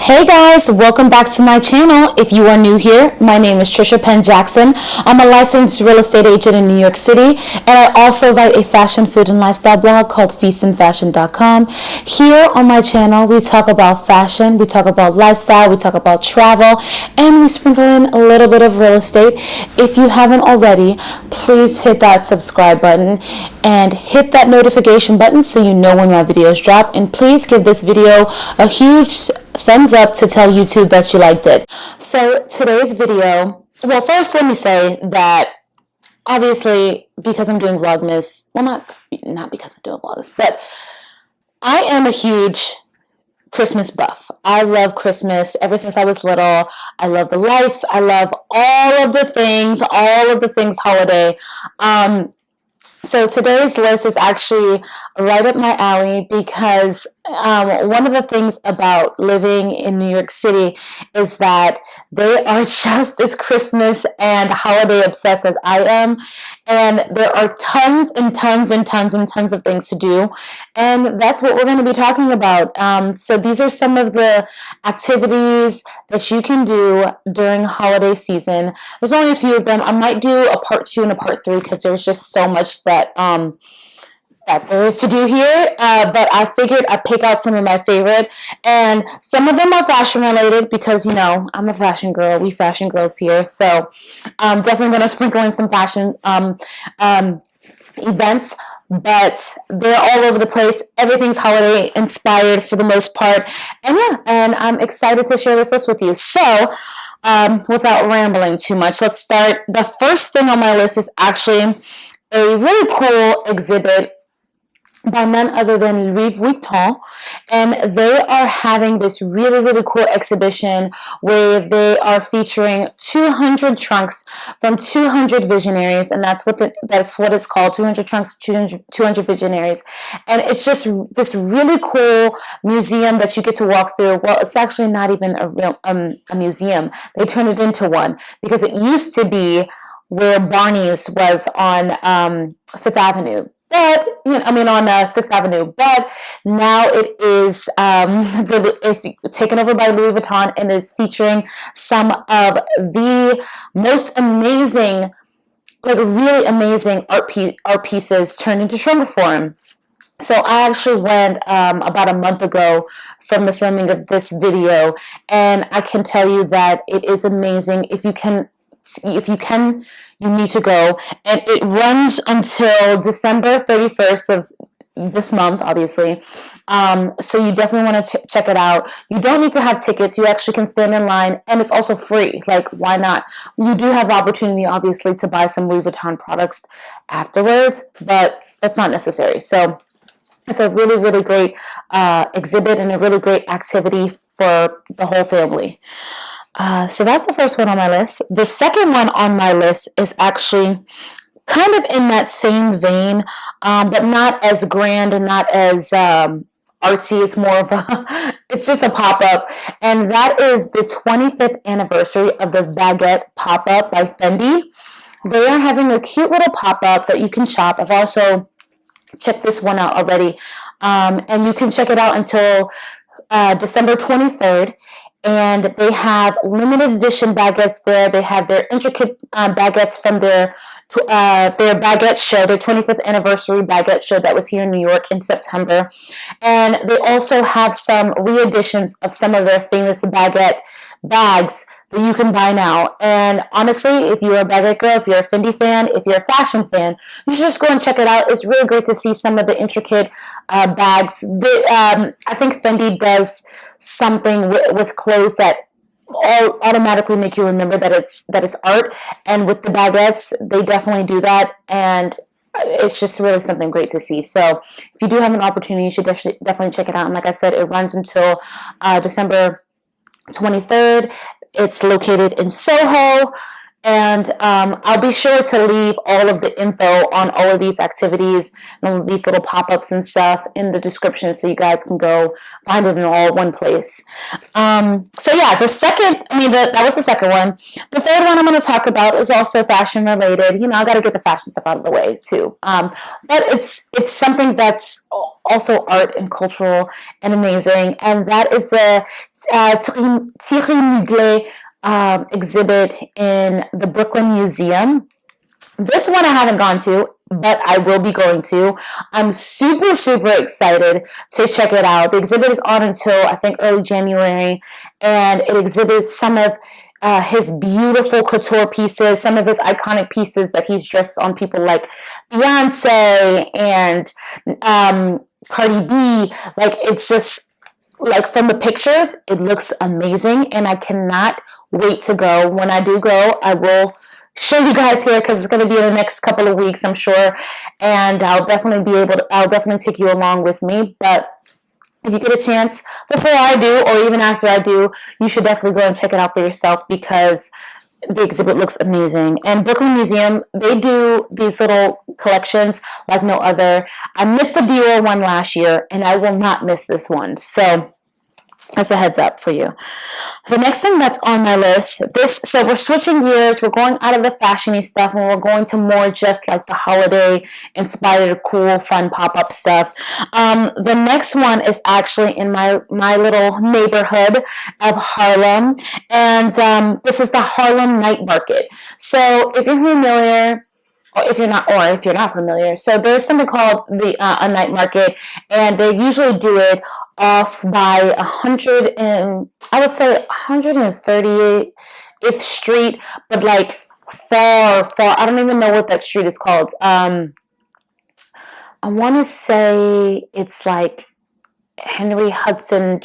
Hey guys, welcome back to my channel. If you are new here, my name is Trisha Penn Jackson. I'm a licensed real estate agent in New York City, and I also write a fashion, food, and lifestyle blog called feastinfashion.com. Here on my channel, we talk about fashion, we talk about lifestyle, we talk about travel, and we sprinkle in a little bit of real estate. If you haven't already, please hit that subscribe button and hit that notification button so you know when my videos drop. And please give this video a huge thumbs up to tell YouTube that you liked it. So today's video, well, first let me say that obviously because I'm doing Vlogmas, well, not because I'm doing Vlogmas, but I am a huge Christmas buff. I love Christmas ever since I was little. I love the lights. I love all of the things holiday. So today's list is actually right up my alley because one of the things about living in New York City is that they are just as Christmas and holiday obsessed as I am. And there are tons and tons and tons and tons of things to do. And that's what we're going to be talking about. So these are some of the activities that you can do during holiday season. There's only a few of them. I might do a part 2 and a part 3 because there's just so much that there is to do here, but I figured I'd pick out some of my favorite, and some of them are fashion related because, you know, I'm a fashion girl. We fashion girls here, so I'm definitely going to sprinkle in some fashion events, but they're all over the place. Everything's holiday inspired for the most part, and yeah, and I'm excited to share this list with you. So without rambling too much, let's start. The first thing on my list is actually a really cool exhibit by none other than Louis Vuitton, and they are having this really, really cool exhibition where they are featuring 200 trunks from 200 visionaries, and that's what it's called, 200 trunks, 200 visionaries, and it's just this really cool museum that you get to walk through. Well, it's actually not even a museum. They turned it into one because it used to be where Barney's was on Fifth Avenue. But, on 6th Avenue. But now it is it's taken over by Louis Vuitton and is featuring some of the most amazing, like really amazing art pieces turned into showroom form. So I actually went about a month ago from the filming of this video, and I can tell you that it is amazing. If you can, you need to go. And it runs until December 31st of this month, obviously. So you definitely want to check it out. You don't need to have tickets. You actually can stand in line, and it's also free. Like, why not? You do have the opportunity, obviously, to buy some Louis Vuitton products afterwards, but that's not necessary. So it's a really, really great exhibit and a really great activity for the whole family. So that's the first one on my list. The second one on my list is actually kind of in that same vein, but not as grand and not as artsy. It's more of it's just a pop-up. And that is the 25th anniversary of the Baguette Pop-up by Fendi. They are having a cute little pop-up that you can shop. I've also checked this one out already. And you can check it out until December 23rd. And they have limited edition baguettes there. They have their intricate baguettes from their baguette show, their 25th anniversary baguette show that was here in New York in September. And they also have some re-editions of some of their famous baguette bags that you can buy now. And honestly, if you're a baguette girl, if you're a Fendi fan, if you're a fashion fan, you should just go and check it out. It's really great to see some of the intricate bags. I think Fendi does something with clothes that all automatically make you remember that it's art. And with the baguettes, they definitely do that. And it's just really something great to see. So if you do have an opportunity, you should definitely check it out. And like I said, it runs until December 23rd. It's located in Soho, and I'll be sure to leave all of the info on all of these activities and all of these little pop-ups and stuff in the description so you guys can go find it in all one place. So yeah, that was the second one. The third one I'm going to talk about is also fashion related. I got to get the fashion stuff out of the way too. But it's something that's also art and cultural and amazing. And that is the Thierry Mugler exhibit in the Brooklyn Museum. This one I haven't gone to, but I will be going to. I'm super, super excited to check it out. The exhibit is on until, I think, early January, and it exhibits some of his beautiful couture pieces, some of his iconic pieces that he's dressed on people like Beyonce and Cardi B. Like, it's just, like, from the pictures, it looks amazing, and I cannot wait to go. When I do go, I will show you guys here because it's going to be in the next couple of weeks, I'm sure, and I'll definitely take you along with me. But if you get a chance before I do, or even after I do, you should definitely go and check it out for yourself because the exhibit looks amazing. And Brooklyn Museum, they do these little collections like no other. I missed the Dior one last year, and I will not miss this one. So that's a heads up for you. The next thing that's on my list, so we're switching gears. We're going out of the fashiony stuff, and we're going to more just like the holiday inspired, cool, fun pop-up stuff. The next one is actually in my little neighborhood of Harlem, and this is the Harlem Night Market. So if you're familiar, or if you're not familiar, so there's something called the a night market, and they usually do it off by 138th Street, but like far. I don't even know what that street is called. I want to say it's like Henry Hudson,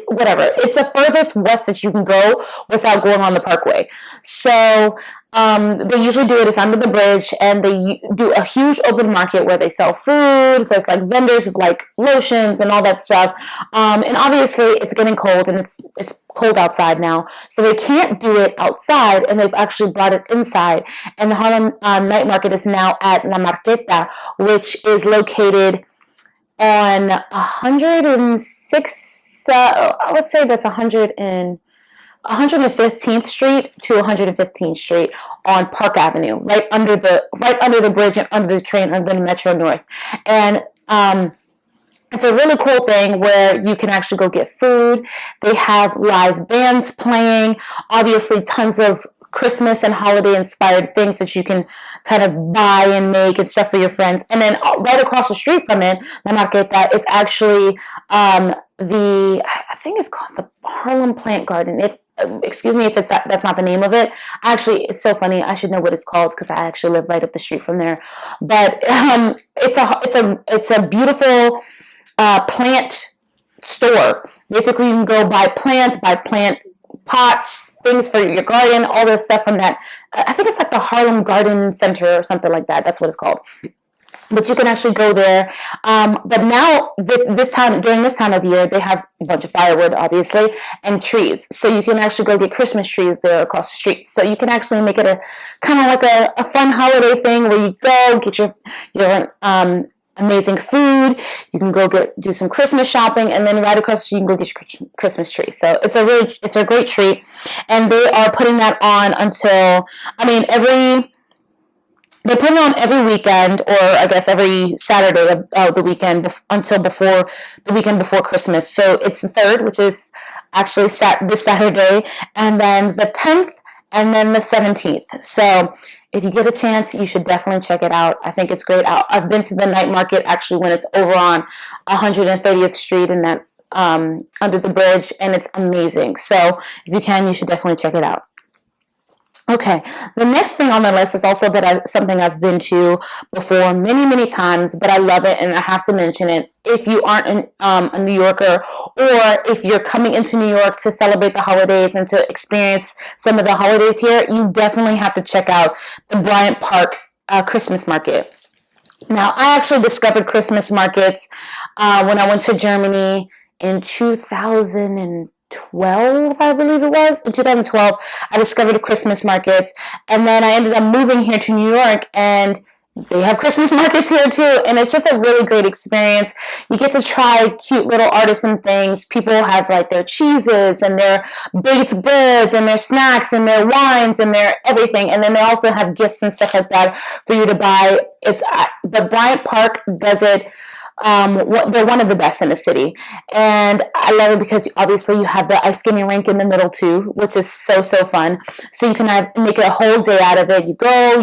whatever. It's the furthest west that you can go without going on the Parkway. So they usually do it as under the bridge, and they do a huge open market where they sell food. There's like vendors of like lotions and all that stuff. And obviously it's getting cold, and it's cold outside now, so they can't do it outside, and they've actually brought it inside. And the Harlem Night Market is now at La Marqueta, which is located on 106, I would say that's 115th Street to 115th Street on Park Avenue, right under the bridge and under the train, under the Metro North. And it's a really cool thing where you can actually go get food. They have live bands playing, obviously tons of Christmas and holiday inspired things that you can kind of buy and make and stuff for your friends. And then right across the street from it, La Marqueta, is actually I think it's called the Harlem Plant Garden. Excuse me if that's not the name of it. Actually, it's so funny. I should know what it's called because I actually live right up the street from there. But it's a beautiful plant store. Basically, you can go buy plants, buy plant pots, things for your garden, all this stuff from that. I think it's like the Harlem Garden Center or something like that. That's what it's called. But you can actually go there. But now, during this time of year, they have a bunch of firewood, obviously, and trees. So you can actually go get Christmas trees there across the street. So you can actually make it a kind of like a fun holiday thing where you go get your amazing food. You can go do some Christmas shopping, and then right across the street you can go get your Christmas tree. So it's a great treat, and they are putting that on until they put it on every weekend, or I guess every Saturday of the weekend until the weekend before Christmas. So it's the 3rd, which is actually this Saturday, and then the 10th, and then the 17th. So if you get a chance, you should definitely check it out. I think it's great. I've been to the night market actually when it's over on 130th Street and that under the bridge, and it's amazing. So if you can, you should definitely check it out. Okay, the next thing on the list is also something I've been to before many times, but I love it and I have to mention it. If you aren't a New Yorker, or if you're coming into New York to celebrate the holidays and to experience some of the holidays here, you definitely have to check out the Bryant Park Christmas Market. Now, I actually discovered Christmas markets when I went to Germany in 2012, I believe it was. In 2012, I discovered the Christmas markets, and then I ended up moving here to New York, and they have Christmas markets here too, and it's just a really great experience. You get to try cute little artisan things. People have like their cheeses and their baked goods and their snacks and their wines and their everything, and then they also have gifts and stuff like that for you to buy. But Bryant Park does it they're one of the best in the city. And I love it because obviously you have the ice skating rink in the middle too, which is so fun. So you can make a whole day out of it. You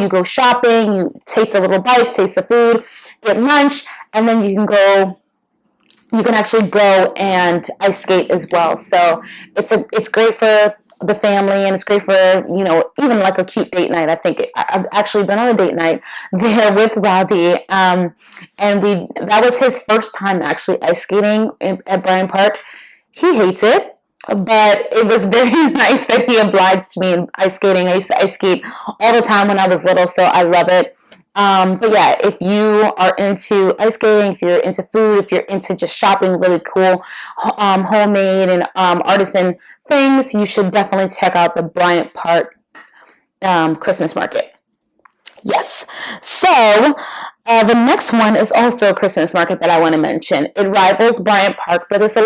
go shopping, you taste the little bites, taste the food, get lunch, and then you can actually go and ice skate as well. So it's great for the family, and it's great for, even like a cute date night. I think I've actually been on a date night there with Robbie, and that was his first time actually ice skating at Bryant Park. He hates it, but it was very nice that he obliged me in ice skating. I used to ice skate all the time when I was little, so I love it. But yeah, if you are into ice skating, if you're into food, if you're into just shopping really cool homemade and artisan things, you should definitely check out the Bryant Park Christmas market. Yes. So the next one is also a Christmas market that I want to mention. It rivals Bryant Park, but it's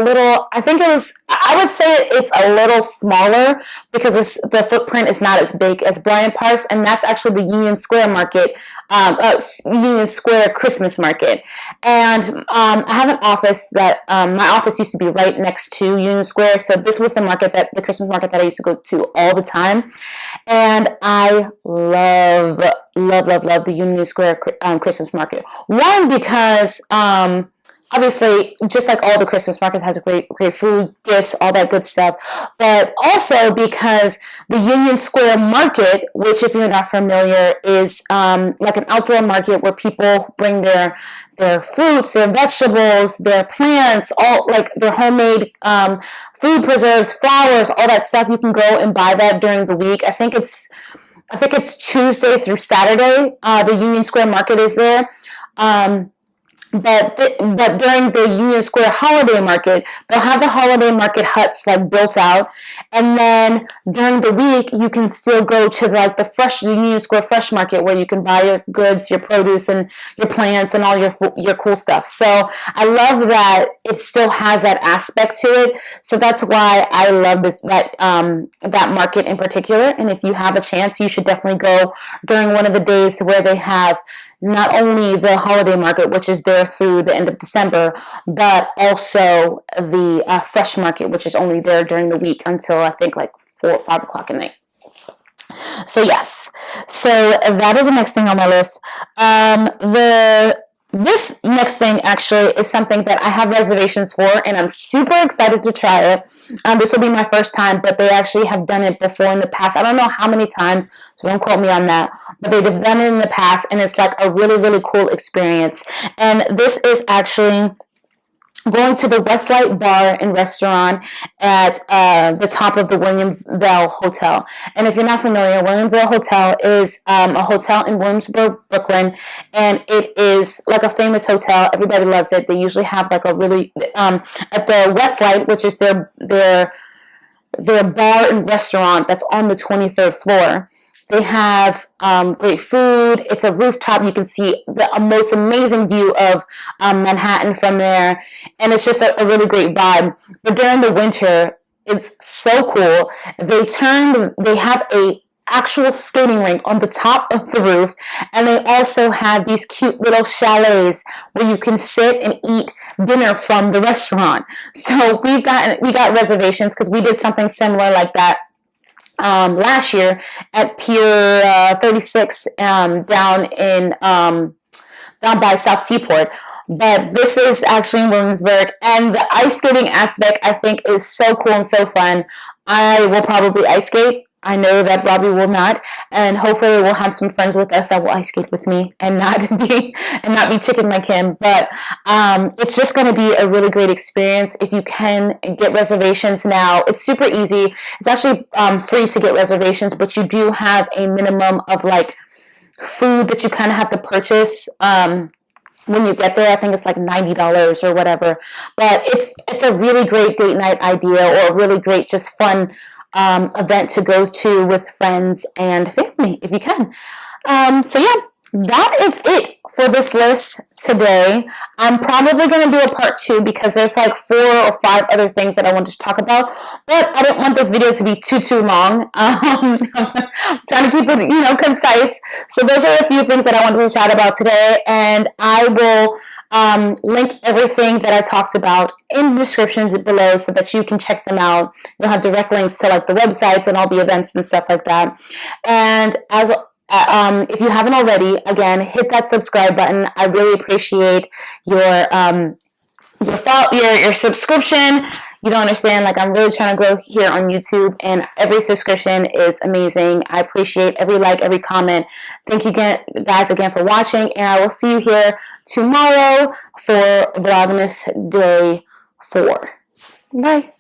I would say it's a little smaller because the footprint is not as big as Bryant Park's, and that's actually the Union Square Market, Union Square Christmas Market. And I have an office that, my office used to be right next to Union Square, so this was the Christmas market that I used to go to all the time. And I love the Union Square Christmas market. One, because obviously, just like all the Christmas markets, has great food, gifts, all that good stuff. But also because the Union Square Market, which if you're not familiar, is like an outdoor market where people bring their fruits, their vegetables, their plants, all like their homemade food preserves, flowers, all that stuff. You can go and buy that during the week. I think it's Tuesday through Saturday. The Union Square Market is there. But during the Union Square Holiday Market, they'll have the Holiday Market huts like built out, and then during the week you can still go to like the Union Square Fresh Market where you can buy your goods, your produce, and your plants and all your cool stuff. So I love that it still has that aspect to it. So that's why I love that market in particular. And if you have a chance, you should definitely go during one of the days where they have not only the holiday market, which is there through the end of December, but also the fresh market, which is only there during the week until I think like 4 or 5 o'clock at night. So yes, so that is the next thing on my list. This next thing actually is something that I have reservations for, and I'm super excited to try it. This will be my first time, but they actually have done it before in the past. I don't know how many times, so don't quote me on that, but they've done it in the past, and it's like a really, really cool experience. And this is actually going to the Westlight Bar and Restaurant at the top of the Vale Hotel. And if you're not familiar, Vale Hotel is a hotel in Williamsburg, Brooklyn, and it is like a famous hotel. Everybody loves it. They usually have like a really at the Westlight, which is their bar and restaurant that's on the 23rd floor. They have great food. It's a rooftop. You can see the most amazing view of Manhattan from there. And it's just a really great vibe. But during the winter, it's so cool. They have a actual skating rink on the top of the roof. And they also have these cute little chalets where you can sit and eat dinner from the restaurant. So we got reservations because we did something similar like that last year at Pier 36 down by South Seaport. But this is actually in Williamsburg, and the ice skating aspect I think is so cool and so fun. I will probably ice skate. I know that Robbie will not, and hopefully we'll have some friends with us that will ice skate with me and not be chicken like him. But it's just going to be a really great experience. If you can get reservations now, it's super easy. It's actually free to get reservations, but you do have a minimum of like food that you kind of have to purchase when you get there. I think it's like $90 or whatever. But it's a really great date night idea, or a really great just fun event to go to with friends and family if you can. So yeah, that is it for this list today. I'm probably going to do a part 2 because there's like 4 or 5 other things that I wanted to talk about, but I didn't want this video to be too long. I'm trying to keep it, you know, concise. So those are a few things that I wanted to chat about today, and I will link everything that I talked about in the description below so that you can check them out. You'll have direct links to like the websites and all the events and stuff like that. And as if you haven't already, again, hit that subscribe button. I really appreciate your subscription. You don't understand, like, I'm really trying to grow here on YouTube, and every subscription is amazing. I appreciate every like, every comment. Thank you guys again for watching, and I will see you here tomorrow for Vlogmas Day 4. Bye.